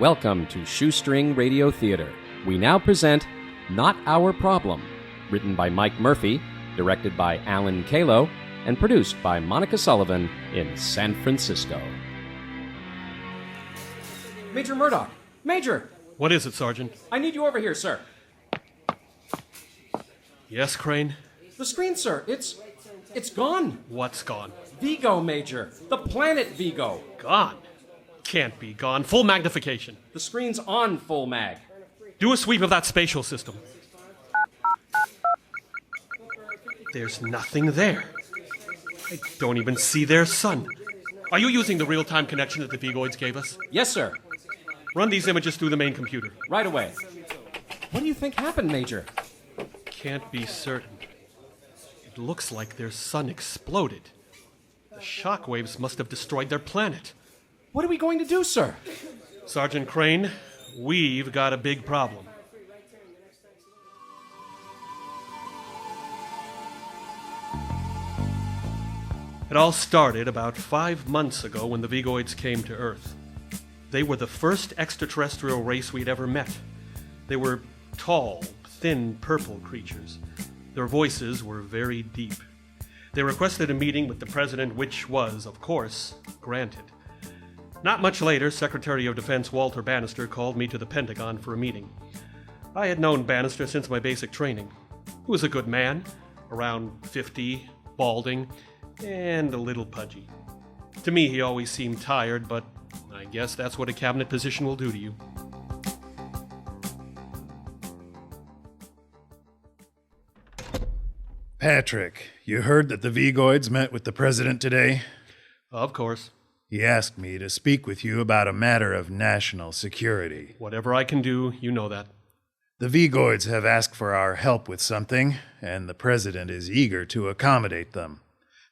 Welcome to Shoestring Radio Theatre. We now present Not Our Problem, written by Mike Murphy, directed by Alan Caylow, and produced by Monica Sullivan in San Francisco. Major Murdoch! Major! What is it, Sergeant? I need you over here, sir. Yes, Crane? The screen, sir. It's gone. What's gone? Vigo, Major. The planet Vigo. Gone? Can't be gone. Full magnification. The screen's on full mag. Do a sweep of that spatial system. There's nothing there. I don't even see their sun. Are you using the real-time connection that the Vigoids gave us? Yes, sir. Run these images through the main computer. Right away. What do you think happened, Major? Can't be certain. It looks like their sun exploded. The shock waves must have destroyed their planet. What are we going to do, sir? Sergeant Crane, we've got a big problem. It all started about 5 months ago when the Vigoids came to Earth. They were the first extraterrestrial race we'd ever met. They were tall, thin, purple creatures. Their voices were very deep. They requested a meeting with the president, which was, of course, granted. Not much later, Secretary of Defense Walter Bannister called me to the Pentagon for a meeting. I had known Bannister since my basic training. He was a good man, around 50, balding, and a little pudgy. To me, he always seemed tired, but I guess that's what a cabinet position will do to you. Patrick, you heard that the Vigoids met with the president today? Of course. He asked me to speak with you about a matter of national security. Whatever I can do, you know that. The Vigoids have asked for our help with something, and the president is eager to accommodate them.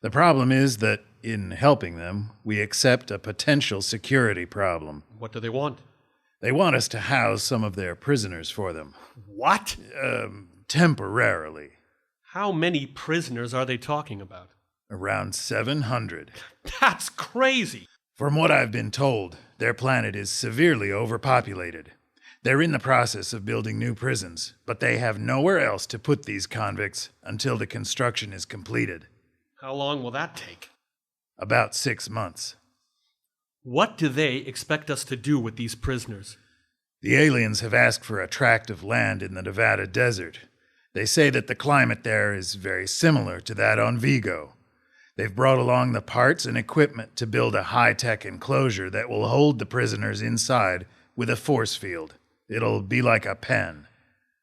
The problem is that, in helping them, we accept a potential security problem. What do they want? They want us to house some of their prisoners for them. What? Temporarily. How many prisoners are they talking about? Around 700. That's crazy! From what I've been told, their planet is severely overpopulated. They're in the process of building new prisons, but they have nowhere else to put these convicts until the construction is completed. How long will that take? About 6 months. What do they expect us to do with these prisoners? The aliens have asked for a tract of land in the Nevada desert. They say that the climate there is very similar to that on Vigo. They've brought along the parts and equipment to build a high-tech enclosure that will hold the prisoners inside with a force field. It'll be like a pen.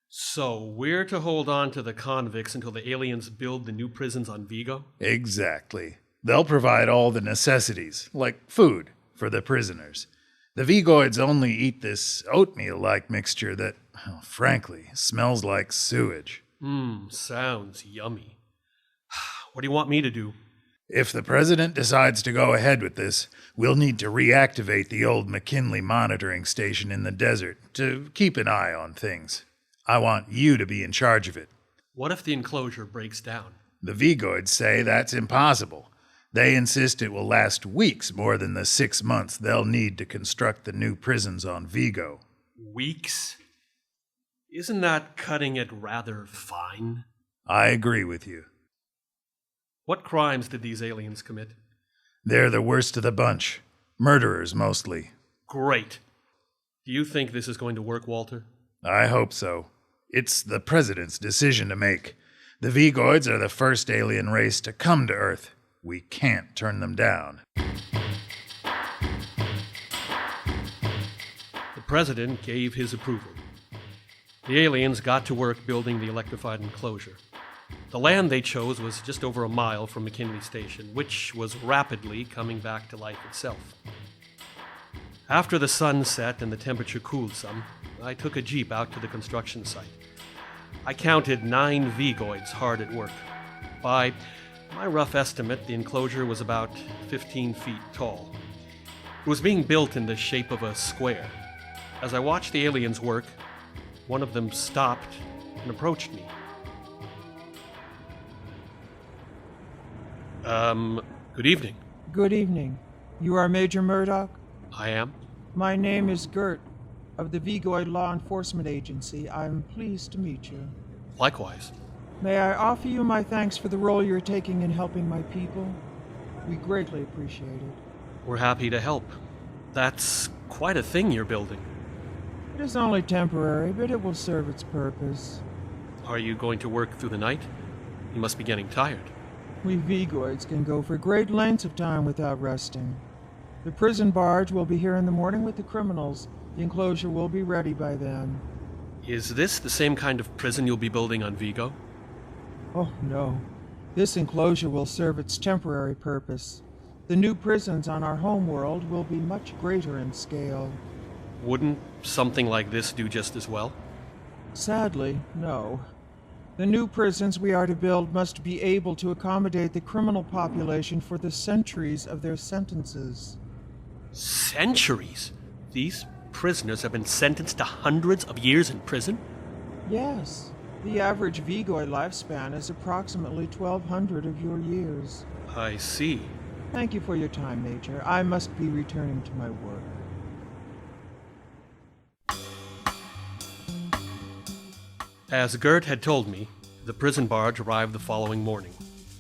So we're to hold on to the convicts until the aliens build the new prisons on Vigo? Exactly. They'll provide all the necessities, like food, for the prisoners. The Vigoids only eat this oatmeal-like mixture that, frankly, smells like sewage. Sounds yummy. What do you want me to do? If the president decides to go ahead with this, we'll need to reactivate the old McKinley monitoring station in the desert to keep an eye on things. I want you to be in charge of it. What if the enclosure breaks down? The Vigoids say that's impossible. They insist it will last weeks more than the 6 months they'll need to construct the new prisons on Vigo. Weeks? Isn't that cutting it rather fine? I agree with you. What crimes did these aliens commit? They're the worst of the bunch. Murderers, mostly. Great. Do you think this is going to work, Walter? I hope so. It's the president's decision to make. The Vigoids are the first alien race to come to Earth. We can't turn them down. The president gave his approval. The aliens got to work building the electrified enclosure. The land they chose was just over a mile from McKinley Station, which was rapidly coming back to life itself. After the sun set and the temperature cooled some, I took a jeep out to the construction site. I counted 9 Vigoids hard at work. By my rough estimate, the enclosure was about 15 feet tall. It was being built in the shape of a square. As I watched the aliens work, one of them stopped and approached me. Good evening. Good evening. You are Major Murdoch? I am. My name is Gert. of the Vigoid Law Enforcement Agency. I'm pleased to meet you. Likewise. May I offer you my thanks for the role you're taking in helping my people? We greatly appreciate it. We're happy to help. That's quite a thing you're building. It is only temporary, but it will serve its purpose. Are you going to work through the night? You must be getting tired. We Vigoids can go for great lengths of time without resting. The prison barge will be here in the morning with the criminals. The enclosure will be ready by then. Is this the same kind of prison you'll be building on Vigo? Oh, no. This enclosure will serve its temporary purpose. The new prisons on our homeworld will be much greater in scale. Wouldn't something like this do just as well? Sadly, no. The new prisons we are to build must be able to accommodate the criminal population for the centuries of their sentences. Centuries? These prisoners have been sentenced to hundreds of years in prison? Yes. The average Vigoid lifespan is approximately 1,200 of your years. I see. Thank you for your time, Major. I must be returning to my work. As Gert had told me, the prison barge arrived the following morning.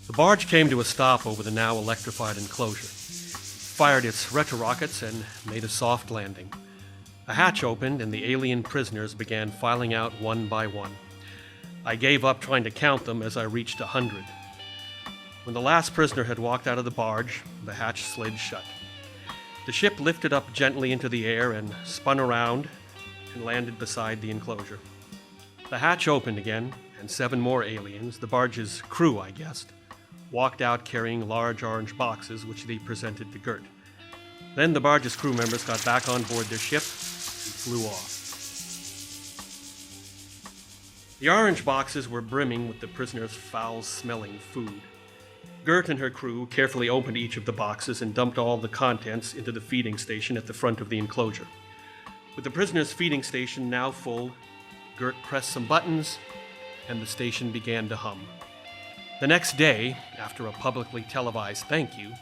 The barge came to a stop over the now electrified enclosure, fired its retrorockets, and made a soft landing. A hatch opened, and the alien prisoners began filing out one by one. I gave up trying to count them as I reached 100. When the last prisoner had walked out of the barge, the hatch slid shut. The ship lifted up gently into the air and spun around and landed beside the enclosure. The hatch opened again, and 7 more aliens, the barge's crew, I guessed, walked out carrying large orange boxes which they presented to Gert. Then the barge's crew members got back on board their ship and flew off. The orange boxes were brimming with the prisoners' foul-smelling food. Gert and her crew carefully opened each of the boxes and dumped all the contents into the feeding station at the front of the enclosure. With the prisoners' feeding station now full, Gert pressed some buttons, and the station began to hum. The next day, after a publicly televised thank you,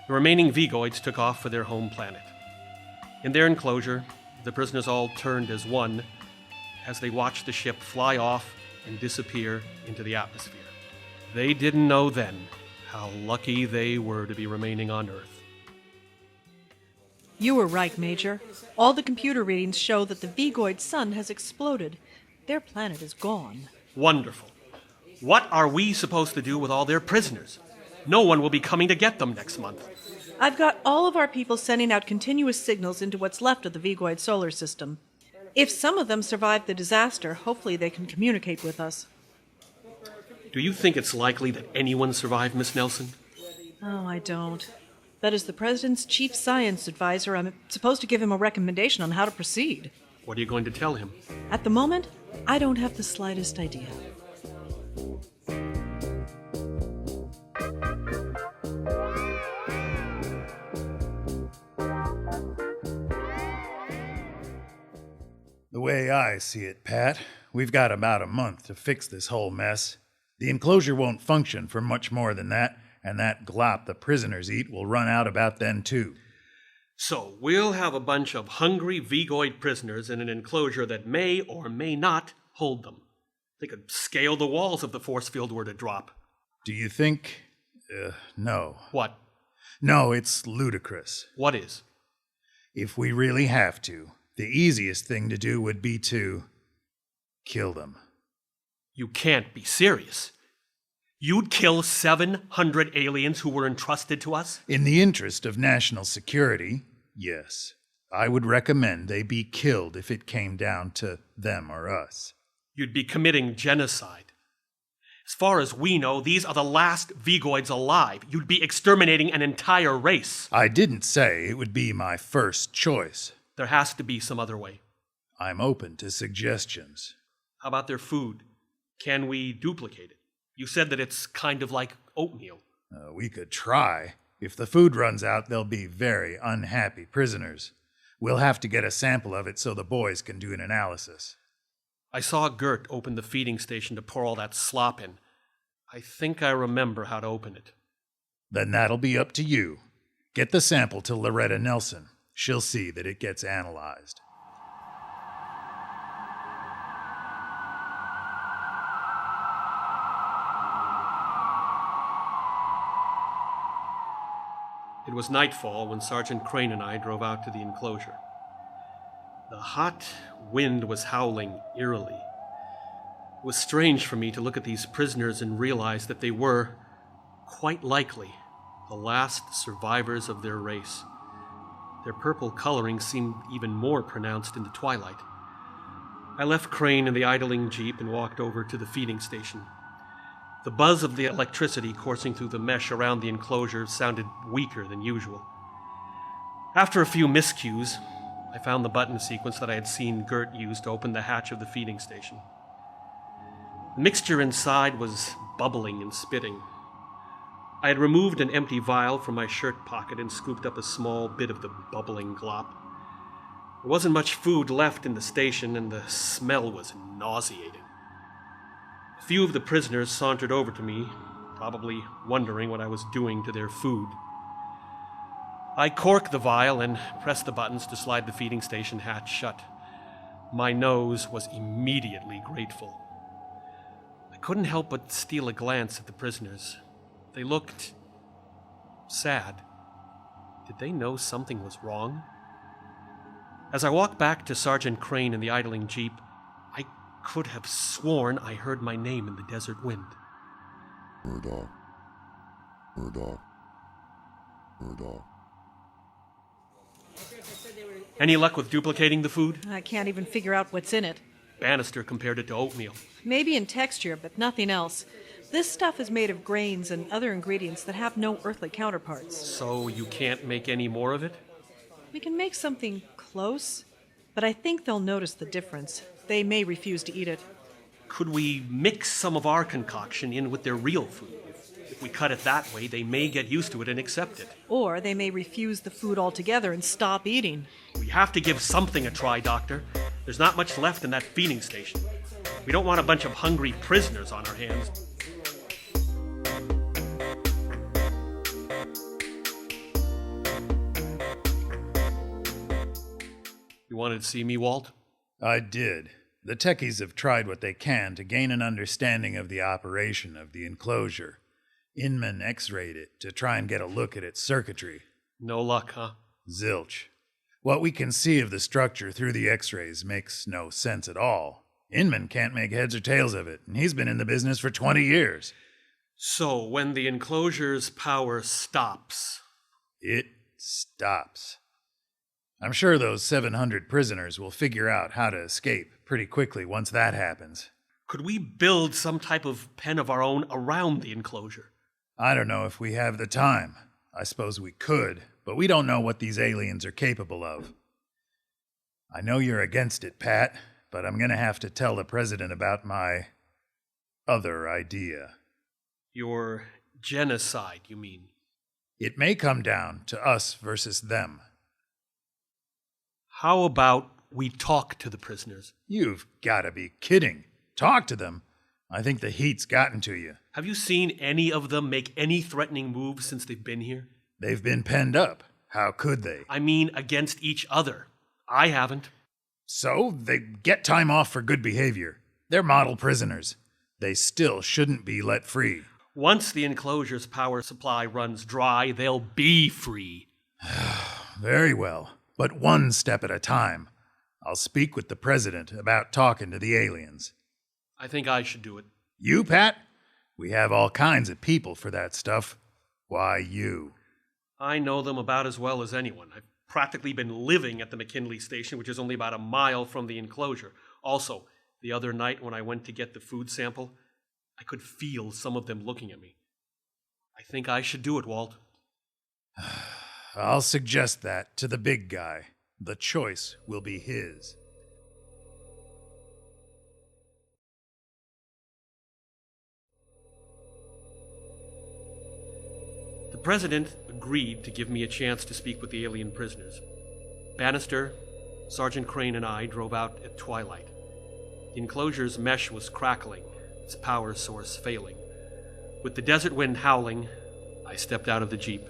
the remaining Vigoids took off for their home planet. In their enclosure, the prisoners all turned as one as they watched the ship fly off and disappear into the atmosphere. They didn't know then how lucky they were to be remaining on Earth. You were right, Major. All the computer readings show that the Vigoid sun has exploded. Their planet is gone. Wonderful. What are we supposed to do with all their prisoners? No one will be coming to get them next month. I've got all of our people sending out continuous signals into what's left of the Vigoid solar system. If some of them survive the disaster, hopefully they can communicate with us. Do you think it's likely that anyone survived, Miss Nelson? Oh, I don't. But as the President's chief science advisor, I'm supposed to give him a recommendation on how to proceed. What are you going to tell him? At the moment, I don't have the slightest idea. The way I see it, Pat, we've got about a month to fix this whole mess. The enclosure won't function for much more than that, and that glop the prisoners eat will run out about then, too. So, we'll have a bunch of hungry Vigoid prisoners in an enclosure that may or may not hold them. They could scale the walls if the force field were to drop. Do you think... no. What? No, it's ludicrous. What is? If we really have to, the easiest thing to do would be to... kill them. You can't be serious. You'd kill 700 aliens who were entrusted to us? In the interest of national security, yes. I would recommend they be killed if it came down to them or us. You'd be committing genocide. As far as we know, these are the last Vigoids alive. You'd be exterminating an entire race. I didn't say it would be my first choice. There has to be some other way. I'm open to suggestions. How about their food? Can we duplicate it? You said that it's kind of like oatmeal. We could try. If the food runs out, they'll be very unhappy prisoners. We'll have to get a sample of it so the boys can do an analysis. I saw Gert open the feeding station to pour all that slop in. I think I remember how to open it. Then that'll be up to you. Get the sample to Loretta Nelson. She'll see that it gets analyzed. It was nightfall when Sergeant Crane and I drove out to the enclosure. The hot wind was howling eerily. It was strange for me to look at these prisoners and realize that they were, quite likely, the last survivors of their race. Their purple coloring seemed even more pronounced in the twilight. I left Crane in the idling jeep and walked over to the feeding station. The buzz of the electricity coursing through the mesh around the enclosure sounded weaker than usual. After a few miscues, I found the button sequence that I had seen Gert use to open the hatch of the feeding station. The mixture inside was bubbling and spitting. I had removed an empty vial from my shirt pocket and scooped up a small bit of the bubbling glop. There wasn't much food left in the station, and the smell was nauseating. A few of the prisoners sauntered over to me, probably wondering what I was doing to their food. I corked the vial and pressed the buttons to slide the feeding station hatch shut. My nose was immediately grateful. I couldn't help but steal a glance at the prisoners. They looked sad. Did they know something was wrong? As I walked back to Sergeant Crane in the idling jeep, I could have sworn I heard my name in the desert wind. Murdoch. Murdoch. Murdoch. Any luck with duplicating the food? I can't even figure out what's in it. Bannister compared it to oatmeal. Maybe in texture, but nothing else. This stuff is made of grains and other ingredients that have no earthly counterparts. So you can't make any more of it? We can make something close, but I think they'll notice the difference. They may refuse to eat it. Could we mix some of our concoction in with their real food? If we cut it that way, they may get used to it and accept it. Or they may refuse the food altogether and stop eating. We have to give something a try, Doctor. There's not much left in that feeding station. We don't want a bunch of hungry prisoners on our hands. You wanted to see me, Walt? I did. The techies have tried what they can to gain an understanding of the operation of the enclosure. Inman x-rayed it to try and get a look at its circuitry. No luck, huh? Zilch. What we can see of the structure through the x-rays makes no sense at all. Inman can't make heads or tails of it, and he's been in the business for 20 years. So, when the enclosure's power stops... It stops. I'm sure those 700 prisoners will figure out how to escape pretty quickly once that happens. Could we build some type of pen of our own around the enclosure? I don't know if we have the time. I suppose we could, but we don't know what these aliens are capable of. I know you're against it, Pat, but I'm gonna have to tell the president about my other idea. Your genocide, you mean? It may come down to us versus them. How about we talk to the prisoners? You've gotta be kidding. Talk to them? I think the heat's gotten to you. Have you seen any of them make any threatening moves since they've been here? They've been penned up. How could they? I mean, against each other. I haven't. So, they get time off for good behavior. They're model prisoners. They still shouldn't be let free. Once the enclosure's power supply runs dry, they'll be free. Very well, but one step at a time. I'll speak with the president about talking to the aliens. I think I should do it. You, Pat? We have all kinds of people for that stuff. Why you? I know them about as well as anyone. I've practically been living at the McKinley station, which is only about a mile from the enclosure. Also, the other night when I went to get the food sample, I could feel some of them looking at me. I think I should do it, Walt. I'll suggest that to the big guy. The choice will be his. The president agreed to give me a chance to speak with the alien prisoners. Bannister, Sergeant Crane, and I drove out at twilight. The enclosure's mesh was crackling, its power source failing. With the desert wind howling, I stepped out of the jeep.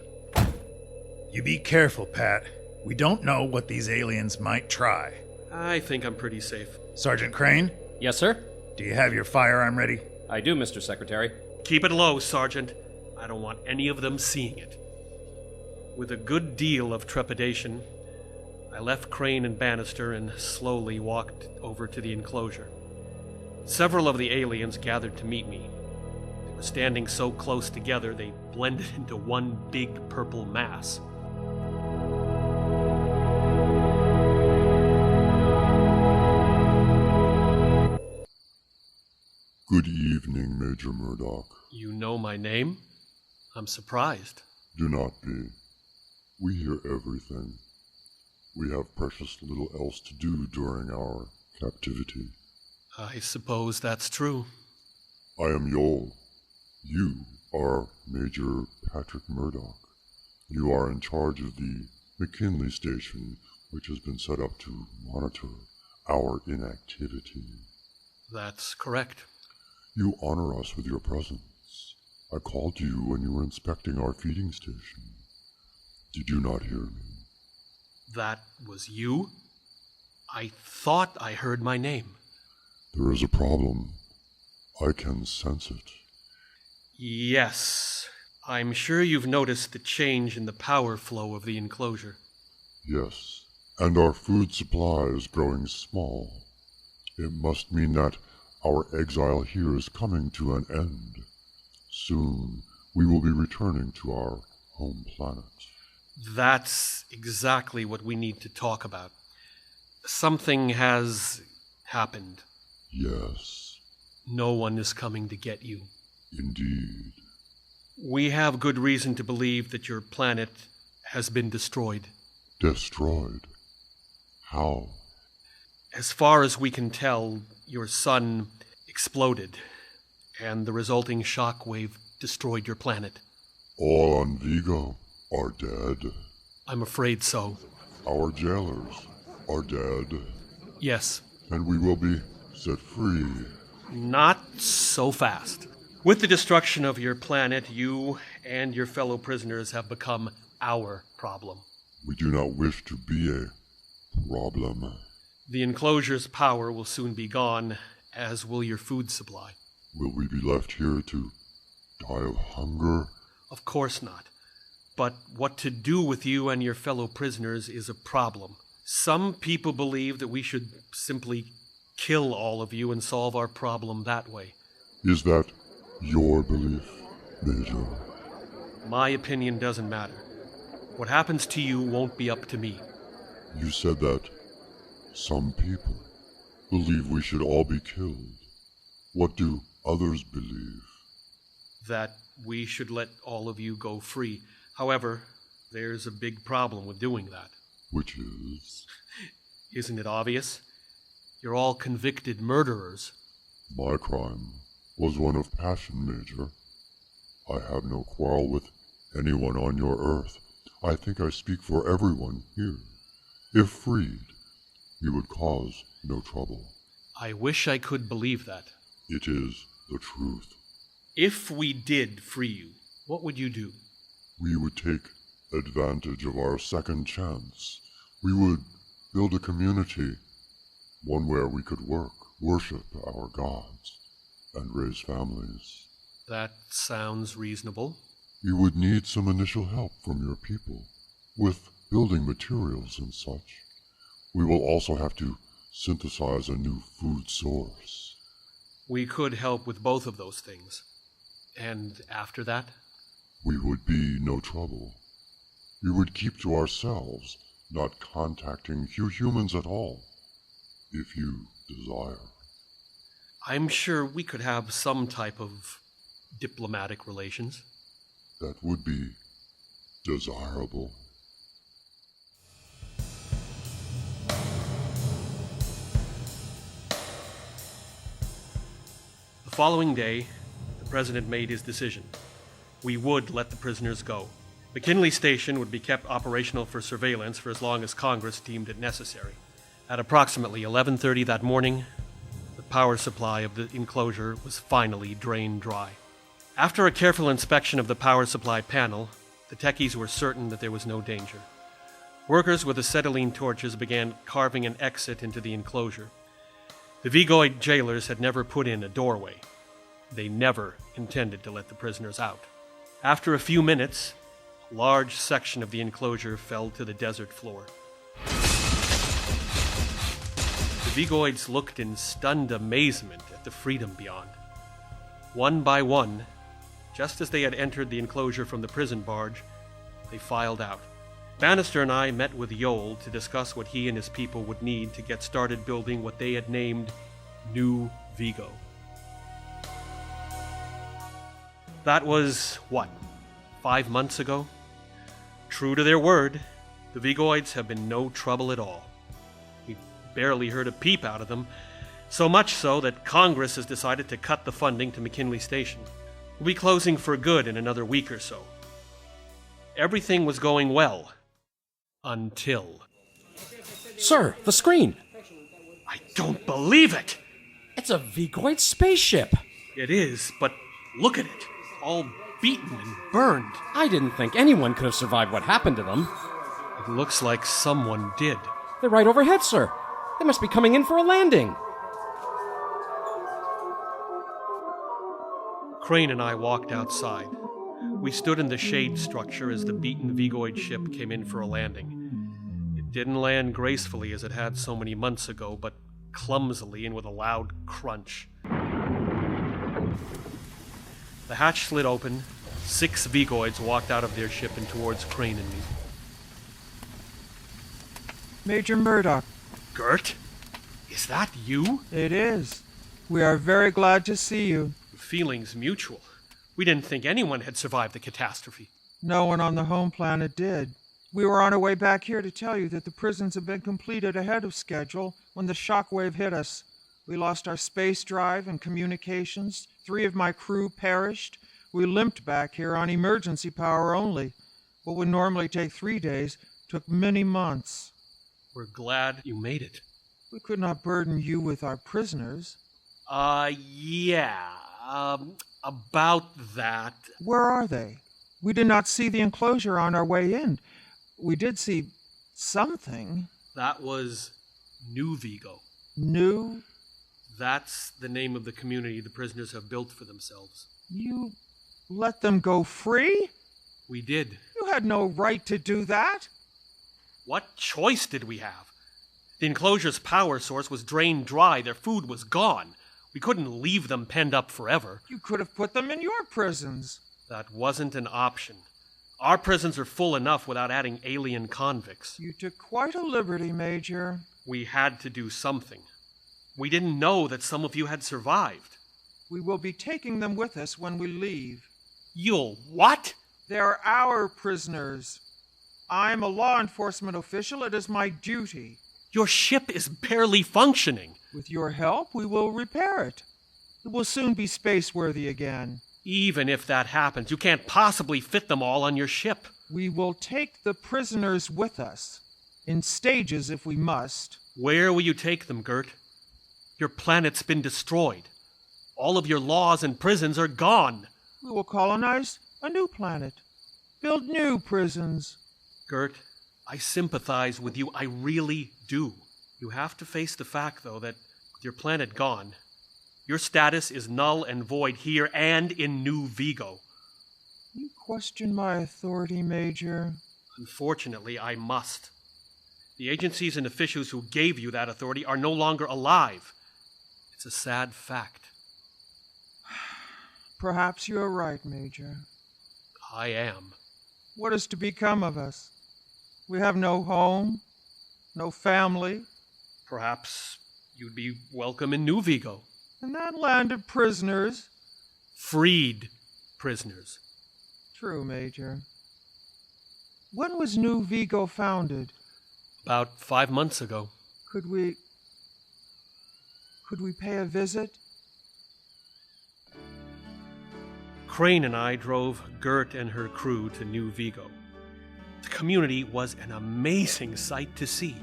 You be careful, Pat. We don't know what these aliens might try. I think I'm pretty safe. Sergeant Crane? Yes, sir? Do you have your firearm ready? I do, Mr. Secretary. Keep it low, Sergeant. I don't want any of them seeing it. With a good deal of trepidation, I left Crane and Bannister and slowly walked over to the enclosure. Several of the aliens gathered to meet me. They were standing so close together they blended into one big purple mass. Good evening, Major Murdoch. You know my name? I'm surprised. Do not be. We hear everything. We have precious little else to do during our captivity. I suppose that's true. I am Yol. You are Major Patrick Murdoch. You are in charge of the McKinley station, which has been set up to monitor our inactivity. That's correct. You honor us with your presence. I called you when you were inspecting our feeding station. Did you not hear me? That was you? I thought I heard my name. There is a problem. I can sense it. Yes. I'm sure you've noticed the change in the power flow of the enclosure. Yes, and our food supply is growing small. It must mean that our exile here is coming to an end. Soon, we will be returning to our home planet. That's exactly what we need to talk about. Something has happened. Yes, No one is coming to get you. indeed. We have good reason to believe that your planet has been destroyed. Destroyed? How? As far as we can tell, your sun exploded, and the resulting shock wave destroyed your planet. All on Vigo are dead. I'm afraid so. Our jailers are dead, Yes. and we will be set free. Not so fast. With the destruction of your planet, you and your fellow prisoners have become our problem. We do not wish to be a problem. The enclosure's power will soon be gone, as will your food supply. Will we be left here to die of hunger? Of course not. But what to do with you and your fellow prisoners is a problem. Some people believe that we should simply kill all of you and solve our problem that way. Is that your belief, Major? My opinion doesn't matter. What happens to you won't be up to me. You said that some people believe we should all be killed. What do others believe? That we should let all of you go free. However, there's a big problem with doing that. Which is? Isn't it obvious? You're all convicted murderers. My crime was one of passion, Major. I have no quarrel with anyone on your Earth. I think I speak for everyone here. If freed, you would cause no trouble. I wish I could believe that. It is the truth. If we did free you, what would you do? We would take advantage of our second chance. We would build a community, one where we could work, worship our gods, and raise families. That sounds reasonable. We would need some initial help from your people, with building materials and such. We will also have to synthesize a new food source. We could help with both of those things. And after that? We would be no trouble. We would keep to ourselves, not contacting humans at all, if you desire. I'm sure we could have some type of diplomatic relations. That would be desirable. The following day, the president made his decision. We would let the prisoners go. McKinley Station would be kept operational for surveillance for as long as Congress deemed it necessary. At approximately 11:30 that morning, the power supply of the enclosure was finally drained dry. After a careful inspection of the power supply panel, the techies were certain that there was no danger. Workers with acetylene torches began carving an exit into the enclosure. The Vigoid jailers had never put in a doorway. They never intended to let the prisoners out. After a few minutes, A large section of the enclosure fell to the desert floor. The Vigoids looked in stunned amazement at the freedom beyond. One by one, just as they had entered the enclosure from the prison barge, they filed out. Bannister and I met with Yoel to discuss what he and his people would need to get started building what they had named New Vigo. That was, 5 months ago? True to their word, the Vigoids have been no trouble at all. We've barely heard a peep out of them, so much so that Congress has decided to cut the funding to McKinley Station. We'll be closing for good in another week or so. Everything was going well. Until... Sir, the screen! I don't believe it! It's a Vigoid spaceship! It is, but look at it. All beaten and burned. I didn't think anyone could have survived what happened to them. It looks like someone did. They're right overhead, sir. They must be coming in for a landing. Crane and I walked outside. We stood in the shade structure as the beaten Vigoid ship came in for a landing. It didn't land gracefully as it had so many months ago, but clumsily and with a loud crunch. The hatch slid open. 6 Vigoids walked out of their ship and towards Crane and me. Major Murdoch. Gert? Is that you? It is. We are very glad to see you. Feelings mutual. We didn't think anyone had survived the catastrophe. No one on the home planet did. We were on our way back here to tell you that the prisons have been completed ahead of schedule when the shockwave hit us. We lost our space drive and communications. 3 of my crew perished. We limped back here on emergency power only. What would normally take 3 days took many months. We're glad you made it. We could not burden you with our prisoners. About that. Where are they? We did not see the enclosure on our way in. We did see something. That was New Vigo. New? That's the name of the community the prisoners have built for themselves. You let them go free? We did. You had no right to do that. What choice did we have? The enclosure's power source was drained dry. Their food was gone. We couldn't leave them penned up forever. You could have put them in your prisons. That wasn't an option. Our prisons are full enough without adding alien convicts. You took quite a liberty, Major. We had to do something. We didn't know that some of you had survived. We will be taking them with us when we leave. You'll what? They're our prisoners. I'm a law enforcement official. It is my duty. Your ship is barely functioning. With your help, we will repair it. It will soon be space-worthy again. Even if that happens, you can't possibly fit them all on your ship. We will take the prisoners with us, in stages if we must. Where will you take them, Gert? Your planet's been destroyed. All of your laws and prisons are gone. We will colonize a new planet. Build new prisons. Gert, I sympathize with you. I really do. You have to face the fact, though, that with your planet gone, your status is null and void here and in New Vigo. You question my authority, Major? Unfortunately, I must. The agencies and officials who gave you that authority are no longer alive. It's a sad fact. Perhaps you are right, Major. I am. What is to become of us? We have no home, no family. Perhaps you'd be welcome in New Vigo. In that land of prisoners. Freed prisoners. True, Major. When was New Vigo founded? About 5 months ago. Could we pay a visit? Crane and I drove Gert and her crew to New Vigo. The community was an amazing sight to see.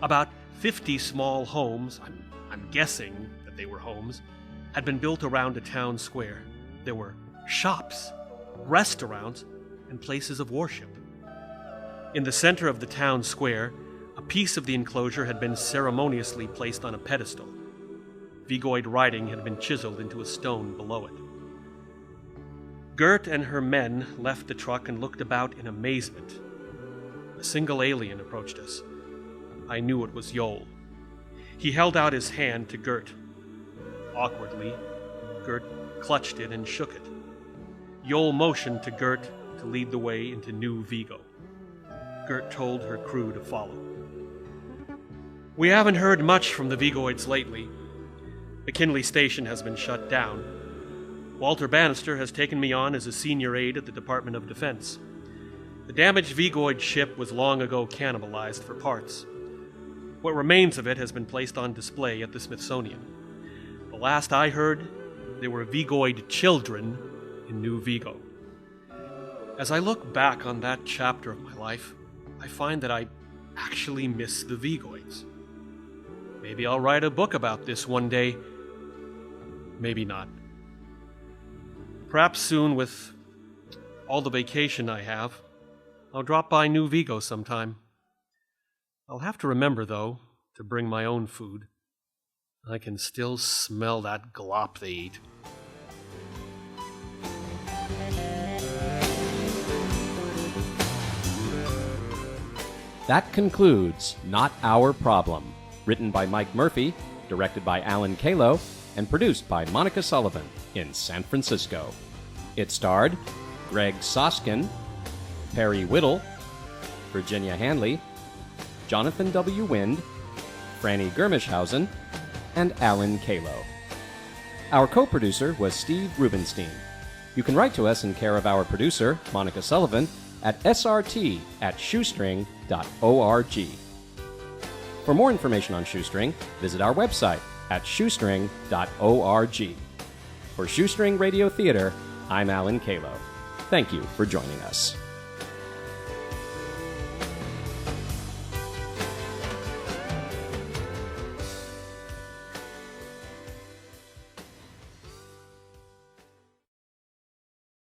About 50 small homes, I'm guessing that they were homes, had been built around a town square. There were shops, restaurants, and places of worship. In the center of the town square, a piece of the enclosure had been ceremoniously placed on a pedestal. Vigoid writing had been chiseled into a stone below it. Gert and her men left the truck and looked about in amazement. A single alien approached us. I knew it was Yol. He held out his hand to Gert. Awkwardly, Gert clutched it and shook it. Yol motioned to Gert to lead the way into New Vigo. Gert told her crew to follow. We haven't heard much from the Vigoids lately. McKinley Station has been shut down. Walter Bannister has taken me on as a senior aide at the Department of Defense. The damaged Vigoid ship was long ago cannibalized for parts. What remains of it has been placed on display at the Smithsonian. The last I heard, there were Vigoid children in New Vigo. As I look back on that chapter of my life, I find that I actually miss the Vigoids. Maybe I'll write a book about this one day. Maybe not. Perhaps soon, with all the vacation I have, I'll drop by New Vigo sometime. I'll have to remember, though, to bring my own food. I can still smell that glop they eat. That concludes Not Our Problem, written by Mike Murphy, directed by Alan Caylow, and produced by Monica Sullivan in San Francisco. It starred Greg Soskin, Perry Whittle, Virginia Handley, Jonathan W. Wind, Frannie Germeshausen, and Alan Caylow. Our co-producer was Steve Rubenstein. You can write to us in care of our producer, Monica Sullivan, at srt@shoestring.org. For more information on Shoestring, visit our website at shoestring.org. For Shoestring Radio Theatre, I'm Alan Caylow. Thank you for joining us.